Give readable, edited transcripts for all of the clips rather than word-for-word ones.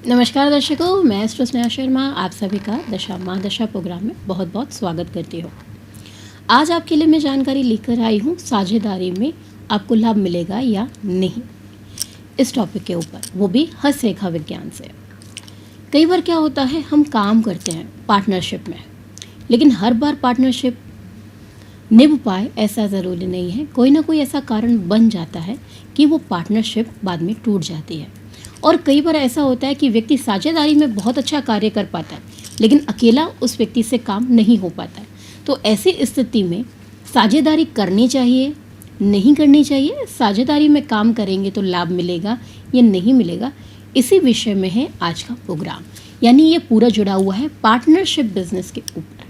नमस्कार दर्शकों, मैं एस्ट्रो स्नेहा शर्मा आप सभी का दशा माँ दशा प्रोग्राम में बहुत बहुत स्वागत करती हूँ। आज आपके लिए मैं जानकारी लेकर आई हूँ साझेदारी में आपको लाभ मिलेगा या नहीं, इस टॉपिक के ऊपर, वो भी हस्तरेखा विज्ञान से। कई बार क्या होता है, हम काम करते हैं पार्टनरशिप में, लेकिन हर बार पार्टनरशिप निभ पाए ऐसा ज़रूरी नहीं है। कोई ना कोई ऐसा कारण बन जाता है कि वो पार्टनरशिप बाद में टूट जाती है। और कई बार ऐसा होता है कि व्यक्ति साझेदारी में बहुत अच्छा कार्य कर पाता है, लेकिन अकेला उस व्यक्ति से काम नहीं हो पाता है। तो ऐसी स्थिति में साझेदारी करनी चाहिए, नहीं करनी चाहिए, साझेदारी में काम करेंगे तो लाभ मिलेगा या नहीं मिलेगा, इसी विषय में है आज का प्रोग्राम। यानी ये पूरा जुड़ा हुआ है पार्टनरशिप बिजनेस के ऊपर,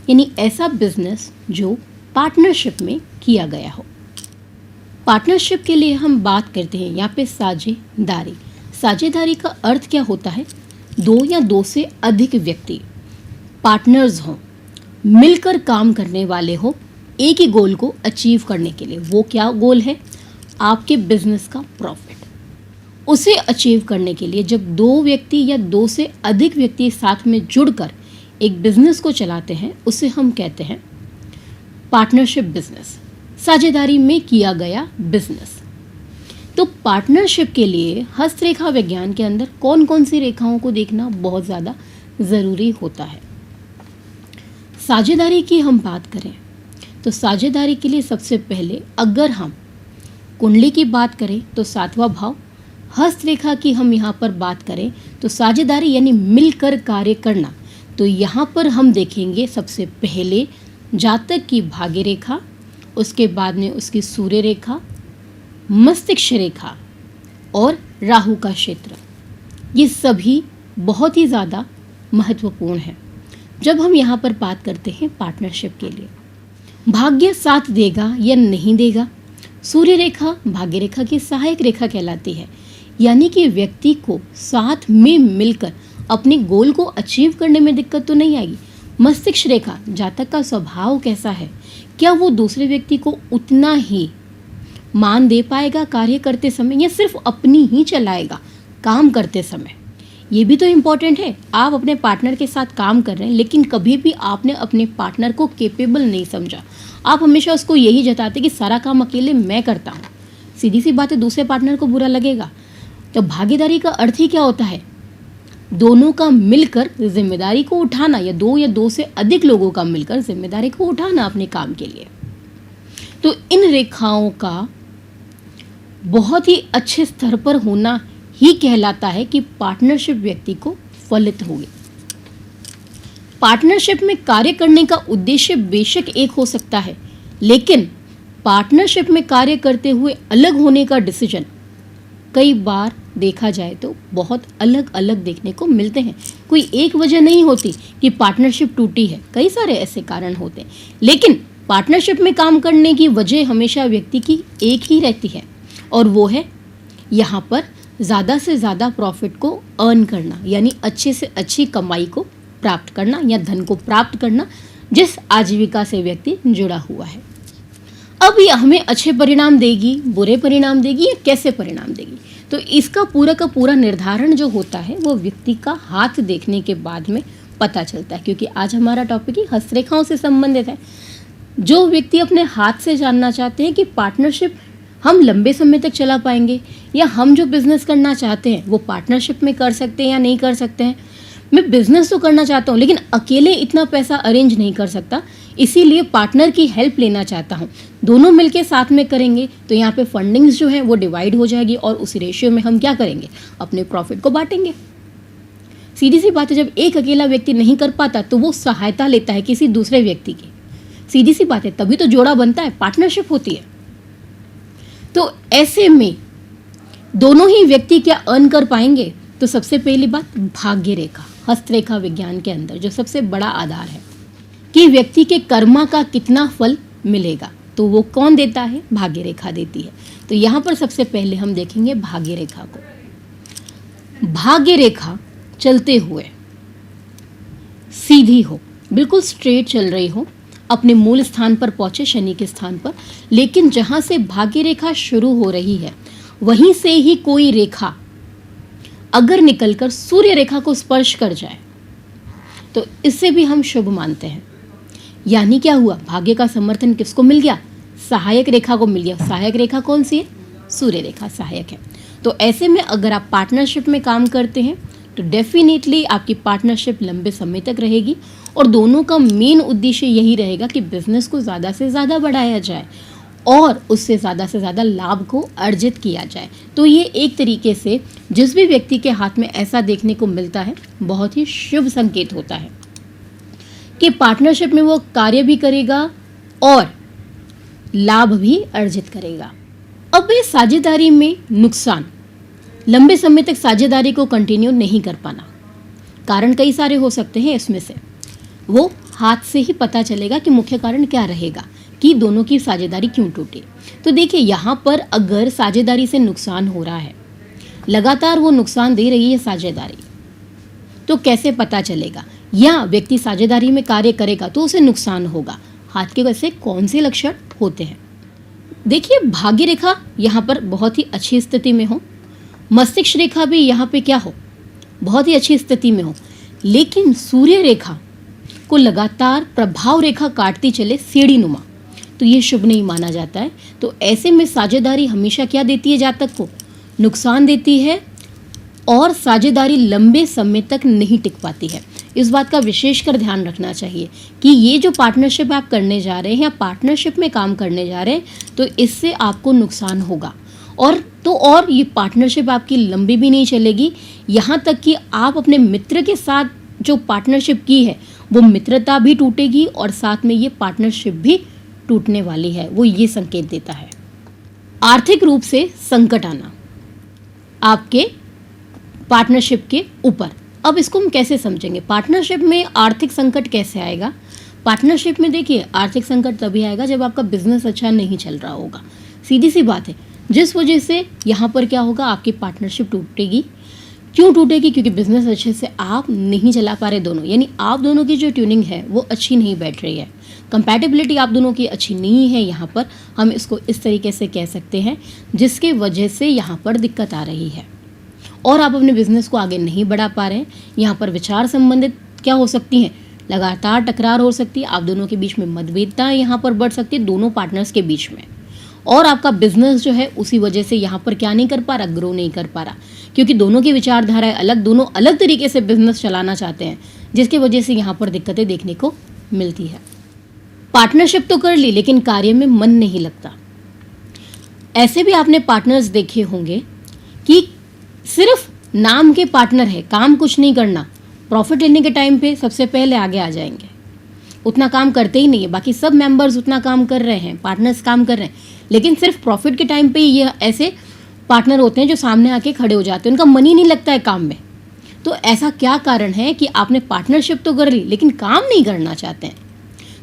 यानी ऐसा बिजनेस जो पार्टनरशिप में किया गया हो। पार्टनरशिप के लिए हम बात करते हैं यहाँ पे साझेदारी। साझेदारी का अर्थ क्या होता है? दो या दो से अधिक व्यक्ति पार्टनर्स हों, मिलकर काम करने वाले हो एक ही गोल को अचीव करने के लिए। वो क्या गोल है? आपके बिजनेस का प्रॉफिट। उसे अचीव करने के लिए जब दो व्यक्ति या दो से अधिक व्यक्ति साथ में जुड़कर एक बिजनेस को चलाते हैं, उसे हम कहते हैं पार्टनरशिप बिजनेस, साझेदारी में किया गया बिजनेस। तो पार्टनरशिप के लिए हस्तरेखा विज्ञान के अंदर कौन कौन सी रेखाओं को देखना बहुत ज़्यादा ज़रूरी होता है। साझेदारी की हम बात करें तो साझेदारी के लिए सबसे पहले अगर हम कुंडली की बात करें तो 7वां भाव, हस्तरेखा की हम यहाँ पर बात करें तो साझेदारी यानी मिलकर कार्य करना, तो यहाँ पर हम देखेंगे सबसे पहले जातक की भाग्य रेखा, उसके बाद में उसकी सूर्य रेखा, मस्तिष्क रेखा और राहु का क्षेत्र। ये सभी बहुत ही ज़्यादा महत्वपूर्ण है जब हम यहाँ पर बात करते हैं पार्टनरशिप के लिए। भाग्य साथ देगा या नहीं देगा। सूर्य रेखा भाग्य रेखा की सहायक रेखा कहलाती है, यानी कि व्यक्ति को साथ में मिलकर अपने गोल को अचीव करने में दिक्कत तो नहीं आएगी। मस्तिष्क रेखा जातक का स्वभाव कैसा है, क्या वो दूसरे व्यक्ति को उतना ही मान दे पाएगा कार्य करते समय, या सिर्फ अपनी ही चलाएगा काम करते समय। ये भी तो इम्पॉर्टेंट है। आप अपने पार्टनर के साथ काम कर रहे हैं, लेकिन कभी भी आपने अपने पार्टनर को केपेबल नहीं समझा। आप हमेशा उसको यही जताते कि सारा काम अकेले मैं करता हूँ। सीधी सी बात है, दूसरे पार्टनर को बुरा लगेगा। तो भागीदारी का अर्थ ही क्या होता है? दोनों का मिलकर जिम्मेदारी को उठाना, या दो से अधिक लोगों का मिलकर जिम्मेदारी को उठाना अपने काम के लिए। तो इन रेखाओं का बहुत ही अच्छे स्तर पर होना ही कहलाता है कि पार्टनरशिप व्यक्ति को फलित होगी। पार्टनरशिप में कार्य करने का उद्देश्य बेशक एक हो सकता है, लेकिन पार्टनरशिप में कार्य करते हुए अलग होने का डिसीजन कई बार देखा जाए तो बहुत अलग अलग देखने को मिलते हैं। कोई एक वजह नहीं होती कि पार्टनरशिप टूटी है, कई सारे ऐसे कारण होते हैं, लेकिन पार्टनरशिप में काम करने की वजह हमेशा व्यक्ति की एक ही रहती है, और वो है यहाँ पर ज़्यादा से ज़्यादा प्रॉफिट को अर्न करना, यानी अच्छे से अच्छी कमाई को प्राप्त करना या धन को प्राप्त करना, जिस आजीविका से व्यक्ति जुड़ा हुआ है। अब ये हमें अच्छे परिणाम देगी, बुरे परिणाम देगी, या कैसे परिणाम देगी, तो इसका पूरा का पूरा निर्धारण जो होता है वो व्यक्ति का हाथ देखने के बाद में पता चलता है। क्योंकि आज हमारा टॉपिक ही हस्तरेखाओं से संबंधित है। जो व्यक्ति अपने हाथ से जानना चाहते हैं कि पार्टनरशिप हम लंबे समय तक चला पाएंगे, या हम जो बिज़नेस करना चाहते हैं वो पार्टनरशिप में कर सकते हैं या नहीं कर सकते हैं। मैं बिज़नेस तो करना चाहता हूँ, लेकिन अकेले इतना पैसा अरेंज नहीं कर सकता, इसीलिए पार्टनर की हेल्प लेना चाहता हूँ। दोनों मिलके साथ में करेंगे तो यहाँ पे फंडिंग्स जो है वो डिवाइड हो जाएगी, और उसी रेशियो में हम क्या करेंगे, अपने प्रॉफिट को बांटेंगे। सीधी सी बात है, जब एक अकेला व्यक्ति नहीं कर पाता तो वो सहायता लेता है किसी दूसरे व्यक्ति की। सीधी सी बात है, तभी तो जोड़ा बनता है, पार्टनरशिप होती है। तो ऐसे में दोनों ही व्यक्ति क्या अर्न कर पाएंगे? तो सबसे पहली बात, भाग्य रेखा हस्तरेखा विज्ञान के अंदर जो सबसे बड़ा आधार है कि व्यक्ति के कर्मा का कितना फल मिलेगा, तो वो कौन देता है? भाग्य रेखा देती है। तो यहाँ पर सबसे पहले हम देखेंगे भाग्य रेखा को। भाग्य रेखा चलते हुए सीधी हो, बिल्कुल स्ट्रेट चल रही हो, अपने मूल स्थान पर पहुंचे, शनि के स्थान पर, लेकिन जहां से भाग्य रेखा शुरू हो रही है वहीं से ही कोई रेखा अगर निकलकर सूर्य रेखा को स्पर्श कर जाए तो इससे भी हम शुभ मानते हैं। यानी क्या हुआ, भाग्य का समर्थन किसको मिल गया, सहायक रेखा को मिल गया। सहायक रेखा कौन सी है, सूर्य रेखा सहायक है। तो ऐसे में अगर आप पार्टनरशिप में काम करते हैं तो डेफिनेटली आपकी पार्टनरशिप लंबे समय तक रहेगी और दोनों का मेन उद्देश्य यही रहेगा कि बिजनेस को ज़्यादा से ज़्यादा बढ़ाया जाए और उससे ज़्यादा लाभ को अर्जित किया जाए। तो ये एक तरीके से जिस भी व्यक्ति के हाथ में ऐसा देखने को मिलता है बहुत ही शुभ संकेत होता है कि पार्टनरशिप में वो कार्य भी करेगा और लाभ भी अर्जित करेगा। अब ये साझेदारी में नुकसान, लंबे समय तक साझेदारी को कंटिन्यू नहीं कर पाना, कारण कई सारे हो सकते हैं। इसमें से वो हाथ से ही पता चलेगा कि मुख्य कारण क्या रहेगा कि दोनों की साझेदारी क्यों टूटी। तो देखिए यहाँ पर अगर साझेदारी से नुकसान हो रहा है, लगातार वो नुकसान दे रही है साझेदारी, तो कैसे पता चलेगा, या व्यक्ति साझेदारी में कार्य करेगा तो उसे नुकसान होगा। हाथ के वैसे कौन से लक्षण होते हैं, देखिए भाग्य रेखा यहाँ पर बहुत ही अच्छी स्थिति में हो, मस्तिष्क रेखा भी यहाँ पे क्या हो, बहुत ही अच्छी स्थिति में हो, लेकिन सूर्य रेखा को लगातार प्रभाव रेखा काटती चले सीढ़ी नुमा, तो ये शुभ नहीं माना जाता है। तो ऐसे में साझेदारी हमेशा क्या देती है, जातक को नुकसान देती है और साझेदारी लंबे समय तक नहीं टिक पाती है। इस बात का विशेषकर ध्यान रखना चाहिए कि ये जो पार्टनरशिप आप करने जा रहे हैं या पार्टनरशिप में काम करने जा रहे हैं तो इससे आपको नुकसान होगा और ये पार्टनरशिप आपकी लंबी भी नहीं चलेगी। यहाँ तक कि आप अपने मित्र के साथ जो पार्टनरशिप की है वो मित्रता भी टूटेगी और साथ में ये पार्टनरशिप भी टूटने वाली है, वो ये संकेत देता है। आर्थिक रूप से संकट आना आपके पार्टनरशिप के ऊपर। अब इसको हम कैसे समझेंगे, पार्टनरशिप में आर्थिक संकट कैसे आएगा। पार्टनरशिप में देखिए आर्थिक संकट तभी आएगा जब आपका बिजनेस अच्छा नहीं चल रहा होगा, सीधी सी बात है, जिस वजह से यहाँ पर क्या होगा, आपकी पार्टनरशिप टूटेगी। क्यों टूटेगी, क्योंकि बिजनेस अच्छे से आप नहीं चला पा रहे दोनों, यानी आप दोनों की जो ट्यूनिंग है वो अच्छी नहीं बैठ रही है, कंपैटिबिलिटी आप दोनों की अच्छी नहीं है। यहाँ पर हम इसको इस तरीके से कह सकते हैं, जिसके वजह से यहाँ पर दिक्कत आ रही है और आप अपने बिजनेस को आगे नहीं बढ़ा पा रहे हैं। यहाँ पर विचार संबंधित क्या हो सकती हैं, लगातार टकरार हो सकती है, आप दोनों के बीच में मतभेदता यहाँ पर बढ़ सकती है दोनों पार्टनर्स के बीच में, और आपका बिजनेस जो है उसी वजह से यहाँ पर क्या नहीं कर पा रहा, ग्रो नहीं कर पा रहा, क्योंकि दोनों की विचारधाराएं अलग, दोनों अलग तरीके से बिजनेस चलाना चाहते हैं, जिसकी वजह से यहाँ पर दिक्कतें देखने को मिलती है। पार्टनरशिप तो कर ली लेकिन कार्य में मन नहीं लगता। ऐसे भी आपने पार्टनर्स देखे होंगे कि सिर्फ नाम के पार्टनर है, काम कुछ नहीं करना, प्रॉफिट लेने के टाइम पे सबसे पहले आगे आ जाएंगे, उतना काम करते ही नहीं है, बाकी सब मेंबर्स उतना काम कर रहे हैं, पार्टनर्स काम कर रहे हैं, लेकिन सिर्फ प्रॉफिट के टाइम पे ये ऐसे पार्टनर होते हैं जो सामने आके खड़े हो जाते हैं, उनका मन ही नहीं लगता है काम में। तो ऐसा क्या कारण है कि आपने पार्टनरशिप तो कर ली लेकिन काम नहीं करना चाहते हैं।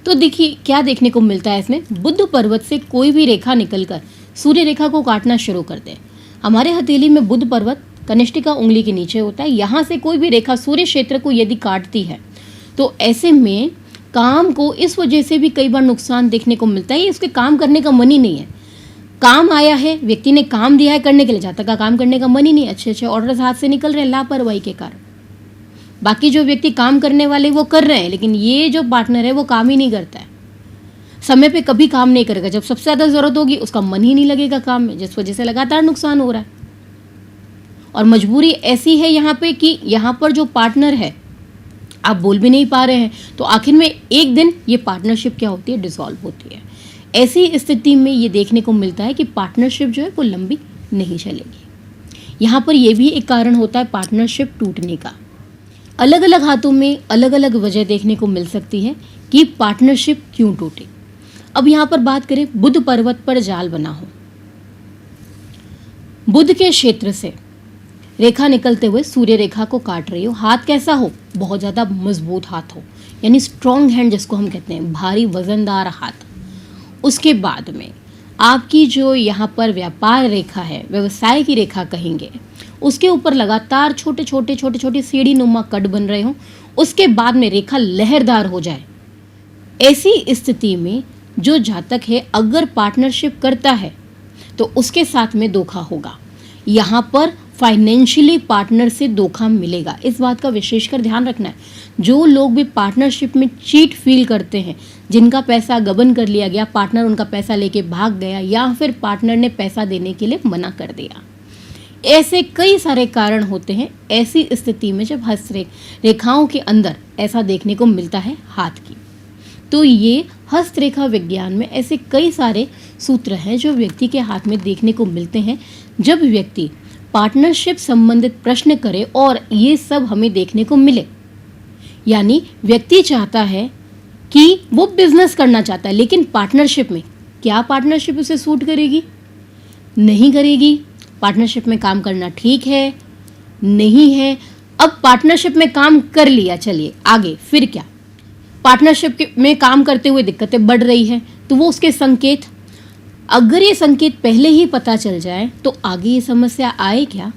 तो देखिए क्या देखने को मिलता है इसमें, बुध पर्वत से कोई भी रेखा निकलकर सूर्य रेखा को काटना शुरू कर दे। हमारे हथेली में बुध पर्वत कनिष्ठिका उंगली के नीचे होता है, यहाँ से कोई भी रेखा सूर्य क्षेत्र को यदि काटती है तो ऐसे में काम को इस वजह से भी कई बार नुकसान देखने को मिलता है, उसके काम करने का मन ही नहीं है। काम आया है, व्यक्ति ने काम दिया है करने के लिए, जातक का काम करने का मन ही नहीं, अच्छे ऑर्डर्स हाथ से निकल रहे हैं लापरवाही के कारण। बाकी जो व्यक्ति काम करने वाले वो कर रहे हैं, लेकिन ये जो पार्टनर है वो काम ही नहीं करता है, समय पे कभी काम नहीं करेगा, जब सबसे ज़्यादा ज़रूरत होगी उसका मन ही नहीं लगेगा काम में, जिस वजह से लगातार नुकसान हो रहा है। और मजबूरी ऐसी है यहाँ पे कि यहाँ पर जो पार्टनर है आप बोल भी नहीं पा रहे हैं, तो आखिर में एक दिन ये पार्टनरशिप क्या होती है, डिसॉल्व होती है। ऐसी स्थिति में ये देखने को मिलता है कि पार्टनरशिप जो है वो लंबी नहीं चलेगी। यहाँ पर ये भी एक कारण होता है पार्टनरशिप टूटने का। अलग अलग हाथों में अलग अलग वजह देखने को मिल सकती है कि पार्टनरशिप क्यों टूटे। अब यहाँ पर बात करें, बुध पर्वत पर जाल बना हो, बुध के क्षेत्र से रेखा निकलते हुए सूर्य रेखा को काट रही हो, हाथ कैसा हो, बहुत ज़्यादा मजबूत हाथ हो, यानी स्ट्रॉन्ग हैंड जिसको हम कहते हैं, भारी वजनदार हाथ। उसके बाद में आपकी जो यहाँ पर व्यापार रेखा है, व्यवसाय की रेखा कहेंगे, उसके ऊपर लगातार छोटे छोटे सीढ़ी नुमा कट बन रहे हों, उसके बाद में रेखा लहरदार हो जाए। ऐसी स्थिति में जो जातक है अगर पार्टनरशिप करता है तो उसके साथ में धोखा होगा। यहाँ पर फाइनेंशियली पार्टनर से धोखा मिलेगा। इस बात का विशेषकर ध्यान रखना है। जो लोग भी पार्टनरशिप में चीट फील करते हैं, जिनका पैसा गबन कर लिया गया, पार्टनर उनका पैसा लेके भाग गया या फिर पार्टनर ने पैसा देने के लिए मना कर दिया, ऐसे कई सारे कारण होते हैं। ऐसी स्थिति में जब हस्तरेखाओं के अंदर ऐसा देखने को मिलता है हाथ की, तो ये हस्तरेखा विज्ञान में ऐसे कई सारे सूत्र हैं जो व्यक्ति के हाथ में देखने को मिलते हैं जब व्यक्ति पार्टनरशिप संबंधित प्रश्न करे और ये सब हमें देखने को मिले। यानी व्यक्ति चाहता है कि वो बिजनेस करना चाहता है, लेकिन पार्टनरशिप में क्या पार्टनरशिप उसे सूट करेगी, नहीं करेगी। पार्टनरशिप में काम करना ठीक है, नहीं है। अब पार्टनरशिप में काम कर लिया, चलिए आगे फिर क्या। पार्टनरशिप में काम करते हुए दिक्कतें बढ़ रही हैं, तो वो उसके संकेत, अगर ये संकेत पहले ही पता चल जाए तो आगे ये समस्या आए क्या?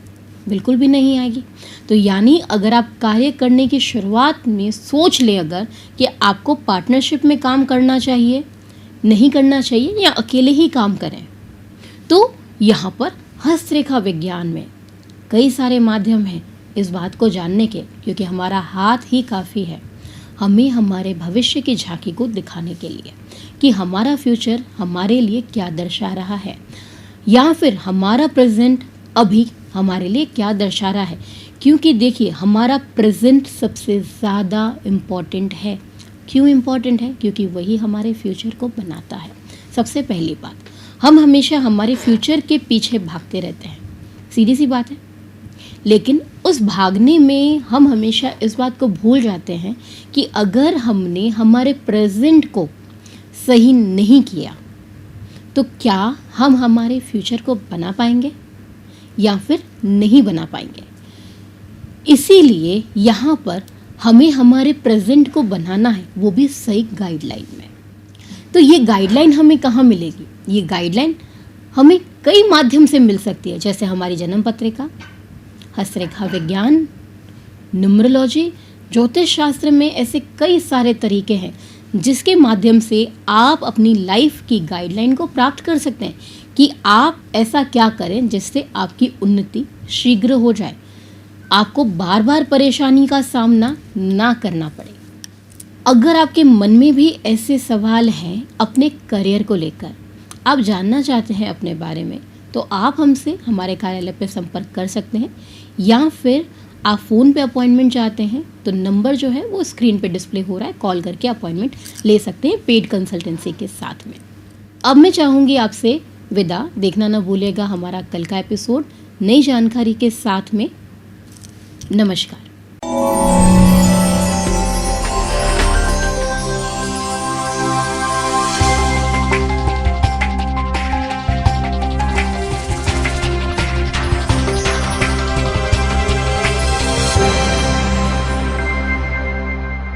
बिल्कुल भी नहीं आएगी। तो यानी अगर आप कार्य करने की शुरुआत में सोच लें अगर कि आपको पार्टनरशिप में काम करना चाहिए, नहीं करना चाहिए या अकेले ही काम करें, तो यहाँ पर हस्तरेखा विज्ञान में कई सारे माध्यम हैं इस बात को जानने के, क्योंकि हमारा हाथ ही काफ़ी है हमें हमारे भविष्य की झांकी को दिखाने के लिए कि हमारा फ्यूचर हमारे लिए क्या दर्शा रहा है, या फिर हमारा प्रेजेंट अभी हमारे लिए क्या दर्शा रहा है। क्योंकि देखिए, हमारा प्रेजेंट सबसे ज़्यादा इम्पॉर्टेंट है। क्यों इम्पॉर्टेंट है? क्योंकि वही हमारे फ्यूचर को बनाता है। सबसे पहली बात, हम हमेशा हमारे फ्यूचर के पीछे भागते रहते हैं, सीधी सी बात है। लेकिन उस भागने में हम हमेशा इस बात को भूल जाते हैं कि अगर हमने हमारे प्रेजेंट को सही नहीं किया तो क्या हम हमारे फ्यूचर को बना पाएंगे या फिर नहीं बना पाएंगे। इसीलिए यहाँ पर हमें हमारे प्रेजेंट को बनाना है, वो भी सही गाइडलाइन में। तो ये गाइडलाइन हमें कहाँ मिलेगी? ये गाइडलाइन हमें कई माध्यम से मिल सकती है, जैसे हमारी जन्म पत्रिका, हस्तरेखा विज्ञान, न्यूमरोलॉजी, ज्योतिष शास्त्र में ऐसे कई सारे तरीके हैं जिसके माध्यम से आप अपनी लाइफ की गाइडलाइन को प्राप्त कर सकते हैं कि आप ऐसा क्या करें जिससे आपकी उन्नति शीघ्र हो जाए, आपको बार बार परेशानी का सामना ना करना पड़े। अगर आपके मन में भी ऐसे सवाल हैं अपने करियर को लेकर, आप जानना चाहते हैं अपने बारे में, तो आप हमसे हमारे कार्यालय पर संपर्क कर सकते हैं, या फिर आप फ़ोन पे अपॉइंटमेंट चाहते हैं तो नंबर जो है वो स्क्रीन पे डिस्प्ले हो रहा है, कॉल करके अपॉइंटमेंट ले सकते हैं पेड कंसल्टेंसी के साथ में। अब मैं चाहूँगी आपसे विदा। देखना ना भूलिएगा हमारा कल का एपिसोड नई जानकारी के साथ में। नमस्कार।